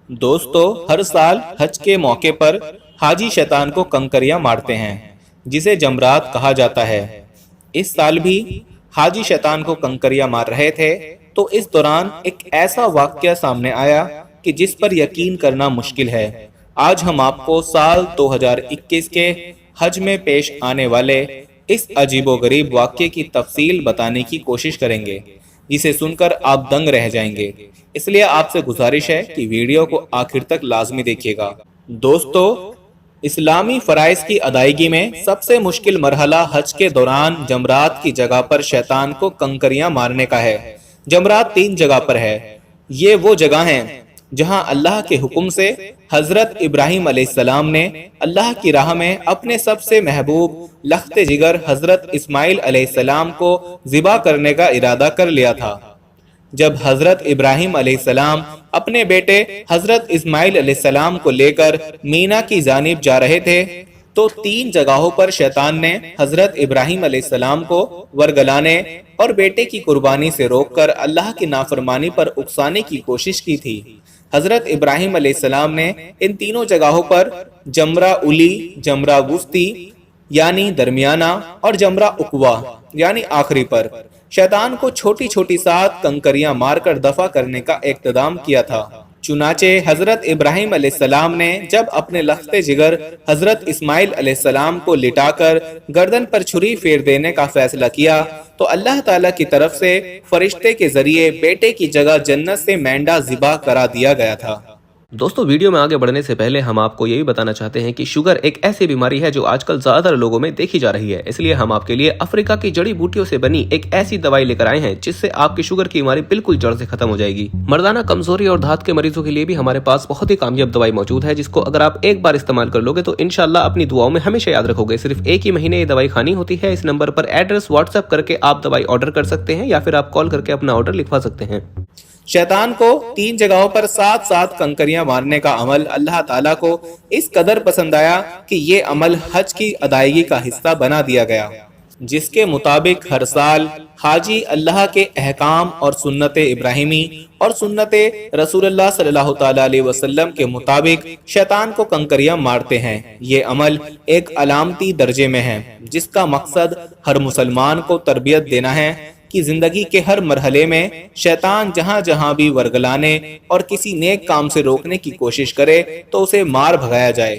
دوستو ہر سال حج کے موقع پر حاجی شیطان کو کنکریاں مارتے ہیں جسے جمرات کہا جاتا ہے۔ اس سال بھی حاجی شیطان کو کنکریاں مار رہے تھے تو اس دوران ایک ایسا واقعہ سامنے آیا کہ جس پر یقین کرنا مشکل ہے۔ آج ہم آپ کو سال 2021 کے حج میں پیش آنے والے اس عجیب و غریب واقعے کی تفصیل بتانے کی کوشش کریں گے جسے سن کر آپ دنگ رہ جائیں گے۔ اس لیے آپ سے گزارش ہے کہ ویڈیو کو آخر تک لازمی دیکھیے گا۔ دوستو اسلامی فرائض کی ادائیگی میں سب سے مشکل مرحلہ حج کے دوران جمرات کی جگہ پر شیطان کو کنکریاں مارنے کا ہے۔ جمرات 3 جگہ پر ہے۔ یہ وہ جگہ ہیں جہاں اللہ کے حکم سے حضرت ابراہیم علیہ السلام نے اللہ کی راہ میں اپنے سب سے محبوب لخت جگر حضرت اسماعیل علیہ السلام کو ذبح کرنے کا ارادہ کر لیا تھا۔ جب حضرت ابراہیم علیہ السلام اپنے بیٹے حضرت اسماعیل علیہ السلام کو لے کر مینا کی جانب جا رہے تھے تو 3 جگہوں پر شیطان نے حضرت ابراہیم علیہ السلام کو ورگلانے اور بیٹے کی قربانی سے روک کر اللہ کی نافرمانی پر اکسانے کی کوشش کی تھی۔ حضرت ابراہیم علیہ السلام نے ان تینوں جگہوں پر جمرہ اولی، جمرہ وسطی یعنی درمیانہ اور جمرہ اقوا یعنی آخری پر شیطان کو چھوٹی چھوٹی 7 کنکریاں مار کر دفع کرنے کا اقتدام کیا تھا۔ چنانچہ حضرت ابراہیم علیہ السلام نے جب اپنے لخت جگر حضرت اسماعیل علیہ السلام کو لٹا کر گردن پر چھری پھیر دینے کا فیصلہ کیا تو اللہ تعالیٰ کی طرف سے فرشتے کے ذریعے بیٹے کی جگہ جنت سے مینڈا ذبح کرا دیا گیا تھا۔ دوستو ویڈیو میں آگے بڑھنے سے پہلے ہم آپ کو یہ بھی بتانا چاہتے ہیں کہ شوگر ایک ایسی بیماری ہے جو آج کل زیادہ تر لوگوں میں دیکھی جا رہی ہے، اس لیے ہم آپ کے لیے افریقہ کی جڑی بوٹیوں سے بنی ایک ایسی دوائی لے کر آئے ہیں جس سے آپ کی شوگر کی بیماری بالکل جڑ سے ختم ہو جائے گی۔ مردانہ کمزوری اور دھات کے مریضوں کے لیے بھی ہمارے پاس بہت ہی کامیاب دوائی موجود ہے جس کو اگر آپ ایک بار استعمال کر لو گے تو انشاءاللہ اپنی دعاؤں میں ہمیشہ یاد رکھو گے۔ صرف ایک ہی مہینے یہ دوائی کھانی ہوتی ہے۔ اس نمبر پر ایڈریس واٹس ایپ کر کے آپ دوائی آرڈر کر سکتے ہیں یا پھر آپ کال کر کے اپنا آرڈر لکھوا سکتے ہیں۔ شیطان کو 3 جگہوں پر 7 کنکریاں مارنے کا عمل اللہ تعالیٰ کو اس قدر پسند آیا کہ یہ عمل حج کی ادائیگی کا حصہ بنا دیا گیا، جس کے مطابق ہر سال حاجی اللہ کے احکام اور سنت ابراہیمی اور سنت رسول اللہ صلی اللہ تعالیٰ علیہ وسلم کے مطابق شیطان کو کنکریاں مارتے ہیں۔ یہ عمل ایک علامتی درجے میں ہے جس کا مقصد ہر مسلمان کو تربیت دینا ہے کہ زندگی کے ہر مرحلے میں شیطان جہاں جہاں بھی ورگلانے اور کسی نیک کام سے روکنے کی کوشش کرے تو اسے مار بھگایا جائے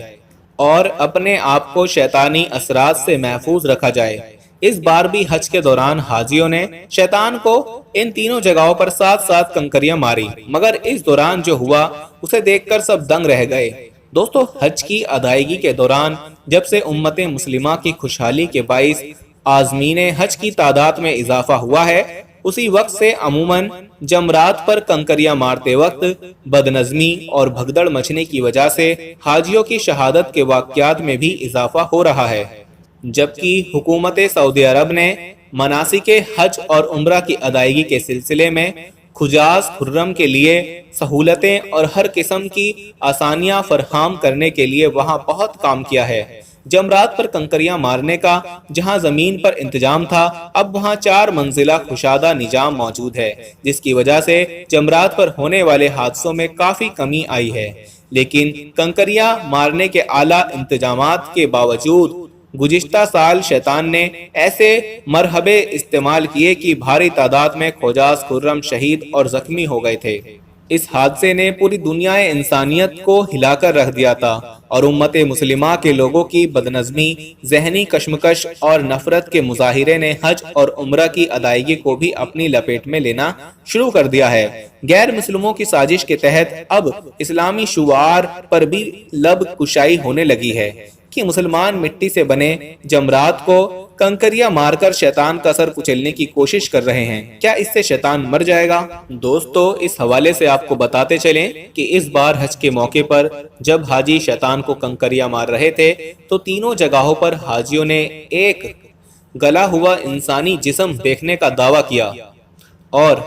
اور اپنے آپ کو شیطانی اثرات سے محفوظ رکھا جائے۔ اس بار بھی حج کے دوران حاجیوں نے شیطان کو ان تینوں جگہوں پر 7 کنکریاں ماری، مگر اس دوران جو ہوا اسے دیکھ کر سب دنگ رہ گئے۔ دوستو حج کی ادائیگی کے دوران جب سے امت مسلمہ کی خوشحالی کے باعث عازمین حج کی تعداد میں اضافہ ہوا ہے، اسی وقت سے عموماً جمرات پر کنکریاں مارتے وقت بدنظمی اور بھگدڑ مچنے کی وجہ سے حاجیوں کی شہادت کے واقعات میں بھی اضافہ ہو رہا ہے، جبکہ حکومت سعودی عرب نے مناسک حج اور عمرہ کی ادائیگی کے سلسلے میں حجاج خرم کے لیے سہولتیں اور ہر قسم کی آسانیاں فراہم کرنے کے لیے وہاں بہت کام کیا ہے۔ جمرات پر کنکریاں مارنے کا جہاں زمین پر انتظام تھا، اب وہاں 4 منزلہ کشادہ نظام موجود ہے، جس کی وجہ سے جمرات پر ہونے والے حادثوں میں کافی کمی آئی ہے۔ لیکن کنکریاں مارنے کے اعلیٰ انتظامات کے باوجود گزشتہ سال شیطان نے ایسے مرحبے استعمال کیے کہ بھاری تعداد میں حجاج خرم شہید اور زخمی ہو گئے تھے۔ اس حادثے نے پوری دنیا انسانیت کو ہلا کر رکھ دیا تھا اور امت مسلمہ کے لوگوں کی بدنظمی، ذہنی کشمکش اور نفرت کے مظاہرے نے حج اور عمرہ کی ادائیگی کو بھی اپنی لپیٹ میں لینا شروع کر دیا ہے۔ غیر مسلموں کی سازش کے تحت اب اسلامی شعار پر بھی لب کشائی ہونے لگی ہے کہ مسلمان مٹی سے بنے جمرات کو کنکریاں مار کر شیطان کا سر کچلنے کی کوشش کر رہے ہیں۔ کیا اس سے شیطان مر جائے گا؟ دوستو اس حوالے سے آپ کو بتاتے چلیں کہ اس بار حج کے موقع پر جب حاجی شیطان کو کنکریاں مار رہے تھے تو تینوں جگہوں پر حاجیوں نے ایک گلا ہوا انسانی جسم دیکھنے کا دعویٰ کیا اور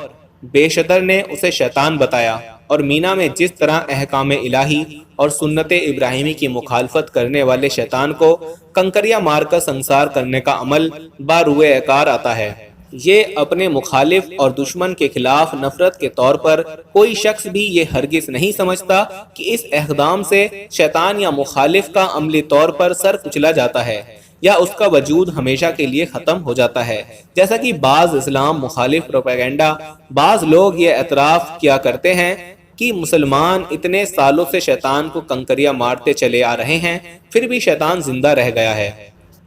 بے شتر نے اسے شیطان بتایا، اور مینا میں جس طرح احکام الہی اور سنت ابراہیمی کی مخالفت کرنے والے شیطان کو کنکریاں مار کر سنسار کرنے کا عمل باروئے کار آتا ہے، یہ اپنے مخالف اور دشمن کے خلاف نفرت کے طور پر کوئی شخص بھی یہ ہرگز نہیں سمجھتا کہ اس اقدام سے شیطان یا مخالف کا عملی طور پر سر کچلا جاتا ہے یا اس کا وجود ہمیشہ کے لیے ختم ہو جاتا ہے، جیسا کہ بعض اسلام مخالف پروپیگنڈا بعض لوگ یہ اعتراف کیا کرتے ہیں کہ مسلمان اتنے سالوں سے شیطان کو کنکریاں مارتے چلے آ رہے ہیں، پھر بھی شیطان زندہ رہ گیا ہے۔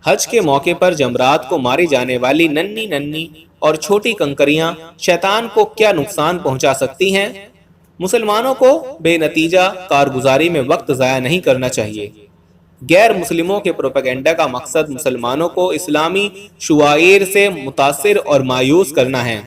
حج کے موقع پر جمرات کو ماری جانے والی ننھی ننھی اور چھوٹی کنکریاں شیطان کو کیا نقصان پہنچا سکتی ہیں؟ مسلمانوں کو بے نتیجہ کارگزاری میں وقت ضائع نہیں کرنا چاہیے۔ غیر مسلموں کے پروپیگنڈا کا مقصد مسلمانوں کو اسلامی شعائر سے متاثر اور مایوس کرنا ہے،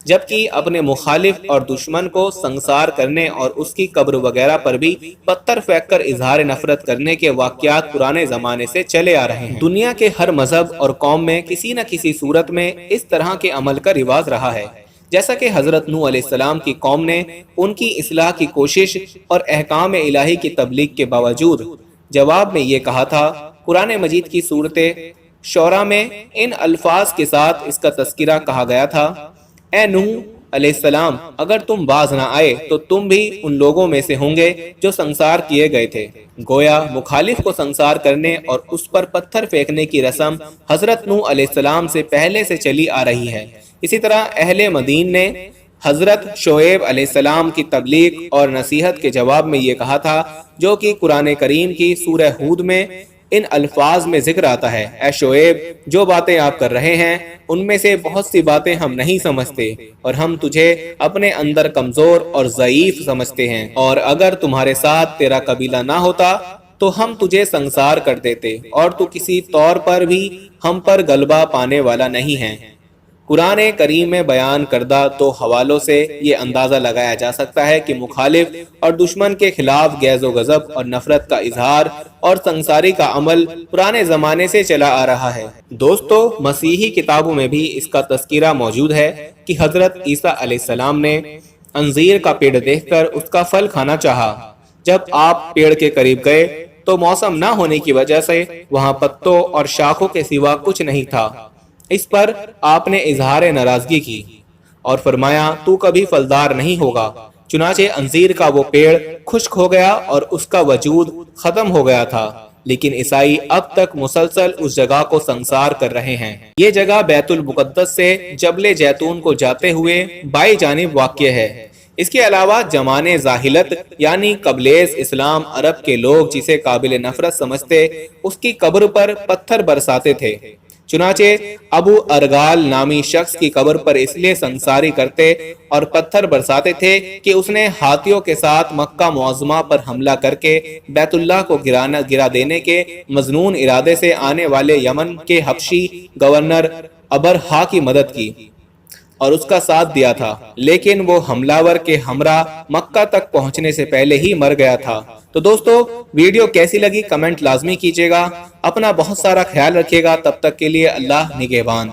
جبکہ اپنے مخالف اور دشمن کو سنگسار کرنے اور اس کی قبر وغیرہ پر بھی پتھر پھینک کر اظہار نفرت کرنے کے واقعات پرانے زمانے سے چلے آ رہے ہیں۔ دنیا کے ہر مذہب اور قوم میں کسی نہ کسی صورت میں اس طرح کے عمل کا رواج رہا ہے، جیسا کہ حضرت نوح علیہ السلام کی قوم نے ان کی اصلاح کی کوشش اور احکام الہی کی تبلیغ کے باوجود جواب میں یہ کہا تھا۔ قرآن مجید کی سورۃ شعراء میں ان الفاظ کے ساتھ اس کا تذکرہ کہا گیا تھا: اے نوح علیہ السلام، اگر تم باز نہ آئے تو تم بھی ان لوگوں میں سے ہوں گے جو سنسار کیے گئے تھے۔ گویا مخالف کو سنسار کرنے اور اس پر پتھر پھینکنے کی رسم حضرت نوح علیہ السلام سے پہلے سے چلی آ رہی ہے۔ اسی طرح اہل مدین نے حضرت شعیب علیہ السلام کی تبلیغ اور نصیحت کے جواب میں یہ کہا تھا، جو کہ قرآن کریم کی سورہ ہود میں ان الفاظ میں ذکر آتا ہے: اے شعیب، جو باتیں آپ کر رہے ہیں ان میں سے بہت سی باتیں ہم نہیں سمجھتے اور ہم تجھے اپنے اندر کمزور اور ضعیف سمجھتے ہیں، اور اگر تمہارے ساتھ تیرا قبیلہ نہ ہوتا تو ہم تجھے سنسار کر دیتے، اور تو کسی طور پر بھی ہم پر غلبہ پانے والا نہیں ہے۔ قرآن کریم میں بیان کردہ دو حوالوں سے یہ اندازہ لگایا جا سکتا ہے کہ مخالف اور دشمن کے خلاف غیظ و غضب اور نفرت کا اظہار اور سنساری کا عمل پرانے زمانے سے چلا آ رہا ہے۔ دوستو، مسیحی کتابوں میں بھی اس کا تذکرہ موجود ہے کہ حضرت عیسیٰ علیہ السلام نے انجیر کا پیڑ دیکھ کر اس کا پھل کھانا چاہا۔ جب آپ پیڑ کے قریب گئے تو موسم نہ ہونے کی وجہ سے وہاں پتوں اور شاخوں کے سوا کچھ نہیں تھا۔ اس پر آپ نے اظہار ناراضگی کی اور فرمایا: تو کبھی پھلدار نہیں ہوگا۔ چنانچہ انجیر کا وہ پیڑ خشک ہو گیا اور اس کا وجود ختم ہو گیا تھا، لیکن عیسائی اب تک مسلسل اس جگہ کو سنسار کر رہے ہیں۔ یہ جگہ بیت المقدس سے جبل زیتون کو جاتے ہوئے بائیں جانب واقع ہے۔ اس کے علاوہ زمانے ظاہلت یعنی قبل اسلام عرب کے لوگ جسے قابل نفرت سمجھتے اس کی قبر پر پتھر برساتے تھے۔ چنانچہ ابو ارغال نامی شخص کی قبر پر اس لیے سنساری کرتے اور پتھر برساتے تھے کہ اس نے ہاتھیوں کے ساتھ مکہ معظمہ پر حملہ کر کے بیت اللہ کو گرا دینے کے مظنون ارادے سے آنے والے یمن کے حبشی گورنر ابرہا کی مدد کی اور اس کا ساتھ دیا تھا، لیکن وہ حملہ کے ہمراہ مکہ تک پہنچنے سے پہلے ہی مر گیا تھا۔ تو دوستو، ویڈیو کیسی لگی کمنٹ لازمی کیجیے گا، اپنا بہت سارا خیال رکھیے گا، تب تک کے لیے اللہ نگہبان۔